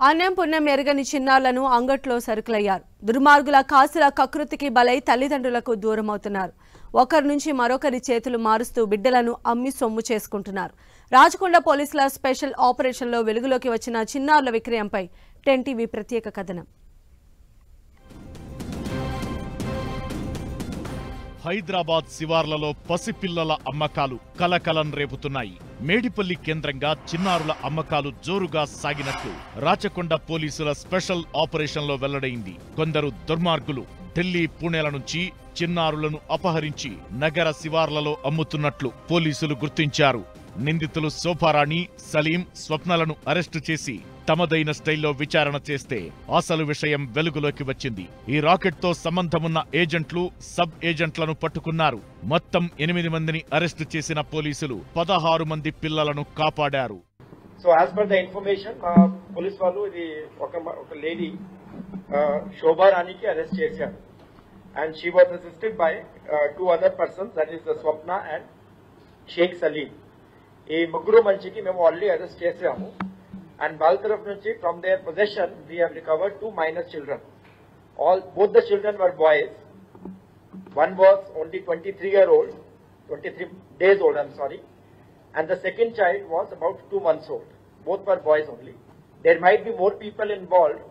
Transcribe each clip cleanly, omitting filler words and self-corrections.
అన్నం పుణ్యం ఎరగని చిన్నారులను అంగట్లో సరుకులయ్యారు. దుర్మార్గుల కాసుల కకృతికి బలై తల్లిదండ్రులకు దూరమవుతున్నారు. ఒకరి నుంచి మరొకరి చేతులు మారుస్తూ బిడ్డలను అమ్మి సొమ్ము చేసుకుంటున్నారు. రాచకొండ పోలీసుల స్పెషల్ ఆపరేషన్లో వెలుగులోకి వచ్చిన చిన్నారుల విక్రయంపై 10 టీవీ ప్రత్యేక కథనం. హైదరాబాద్ శివార్లలో పసిపిల్లల అమ్మకాలు కలకలం రేపుతున్నాయి. మేడిపల్లి కేంద్రంగా చిన్నారుల అమ్మకాలు జోరుగా సాగినట్లు రాచకొండ పోలీసుల స్పెషల్ ఆపరేషన్లో వెల్లడైంది. కొందరు దుర్మార్గులు ఢిల్లీ, పుణేల నుంచి చిన్నారులను అపహరించి నగర శివార్లలో అమ్ముతున్నట్లు పోలీసులు గుర్తించారు. నిందితులు శోభారాణి, సలీం, స్వప్నలను అరెస్టు చేసి తమదైన స్టైల్లో విచారణ చేస్తే అసలు విషయం వెలుగులోకి వచ్చింది. ఈ రాకెట్ తో సంబంధమున్న ఏజెంట్లు, సబ్ ఏజెంట్లను పట్టుకున్నారు. మొత్తం 8 మందిని అరెస్టు చేసిన పోలీసులు 16 మంది పిల్లలను కాపాడారు. So as per the information police వాళ్ళు ఇది ఒక లేడీ శోభారాణికి అరెస్ట్ చేశారు. And she was assisted by 2 other persons, that is the Swapna and Sheikh Saleem. ఈ ముగ్గురు మనిషికి మేము ఆల్రెడీ అరెస్ట్ చేసాము. And వాళ్ళ తరఫు నుంచి from their possession we have recovered 2 minor children. Both the children were boys. One was only 23 days old, I'm sorry. And the second child was about 2 months old. Both were boys only. There might be more people involved,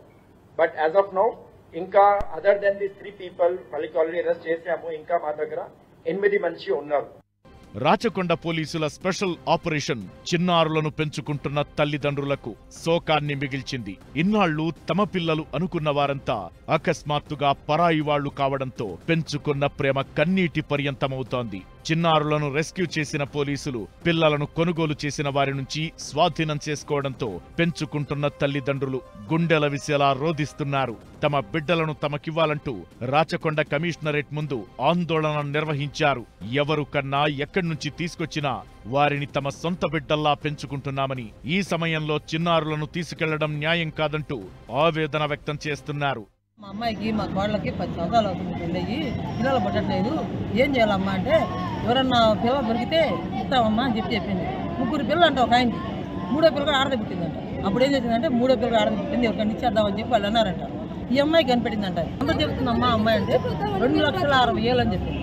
but as of now, inka other than these 3 people, వాళ్ళకి already arrest చేసాము. ఇంకా మా దగ్గర 8 మంది ఉన్నారు. రాచకొండ పోలీసుల special operation చిన్నారులను పెంచుకుంటున్న తల్లిదండ్రులకు శోకాన్ని మిగిల్చింది. ఇన్నాళ్లు తమ పిల్లలు అనుకున్న వారంతా అకస్మాత్తుగా పరాయి వాళ్లు కావడంతో పెంచుకున్న ప్రేమ కన్నీటి పర్యంతమవుతోంది. చిన్నారులను రెస్క్యూ చేసిన పోలీసులు పిల్లలను కొనుగోలు చేసిన వారి నుంచి స్వాధీనం చేసుకోవడంతో పెంచుకుంటున్న తల్లిదండ్రులు గుండెల విసేలా రోధిస్తున్నారు. తమ బిడ్డలను తమకివ్వాలంటూ రాచకొండ కమిషనరేట్ ముందు ఆందోళన నిర్వహించారు. ఎవరు కన్నా ఎక్కడి నుంచి తీసుకొచ్చినా వారిని తమ సొంత బిడ్డల్లా పెంచుకుంటున్నామని, ఈ సమయంలో చిన్నారులను తీసుకెళ్లడం న్యాయం కాదంటూ ఆవేదన వ్యక్తం చేస్తున్నారు. మా అమ్మాయికి, మా కోళ్ళకి 10 సంవత్సరాలు అవుతుంది. పిల్లలు పుట్టట్లేదు, ఏం చేయాలమ్మా అంటే ఎవరన్నా పిల్లలు దొరికితే ఇస్తామమ్మా అని చెప్పింది. 3 పిల్లలు అంట ఒక ఆయనకి, 3వ పిల్లగా ఆడద పుట్టిందంట. అప్పుడు ఏం చేసిందంటే 3వ పిల్లగా ఆడద పుట్టింది, ఎవరికైనా ఇచ్చేద్దామని చెప్పి వాళ్ళు అన్నారంట. ఈ అమ్మాయి కనిపెట్టిందంట. ఎంత చెప్తుందమ్మా అమ్మాయి అంటే 2,60,000 అని చెప్పింది.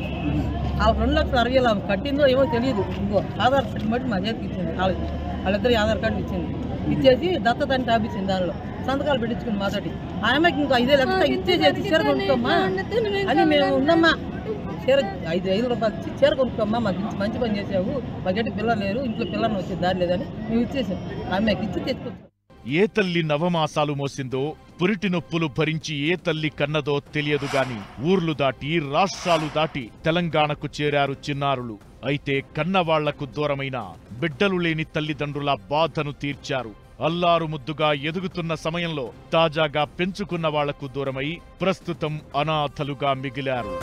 ఆ 2,60,000 ఆమె కట్టిందో ఏమో తెలియదు. ఇంకో ఆధార్ కార్డు బట్టి మా చేతికి ఇచ్చింది. వాళ్ళిద్దరి ఆధార్ కార్డు ఇచ్చింది. ఇచ్చేసి దత్తత అని టాపిచ్చింది. దానిలో సంతకాలు పెట్టించుకుని మాతోటి ఆ అమ్మాయికి ఇంకా 5 లక్షలు ఇచ్చేసి చీర కొనుక్కోమ్మా అని మేము ఉన్నమ్మా. చీర 5 రూపాయలు ఇచ్చి చీర కొనుక్కోమ్మా, మాకు ఇచ్చి మంచి పని చేసావు, మాకేంటి పిల్లలు లేరు, ఇంట్లో పిల్లలు వచ్చే దారి లేదని మేము ఇచ్చేసాం. ఆ అమ్మాయికి ఇచ్చి తెచ్చుకుంటాం. ఏ తల్లి నవమాసాలు మోసిందో, పురిటి నొప్పులు భరించి ఏ తల్లి కన్నదో తెలియదు గాని ఊర్లు దాటి, రాష్ట్రాలు దాటి తెలంగాణకు చేరారు చిన్నారులు. అయితే కన్నవాళ్లకు దూరమైన బిడ్డలు లేని తల్లిదండ్రుల బాధను తీర్చారు. అల్లారు ముద్దుగా ఎదుగుతున్న సమయంలో తాజాగా పెంచుకున్న వాళ్లకు దూరమై ప్రస్తుతం అనాథలుగా మిగిలారు.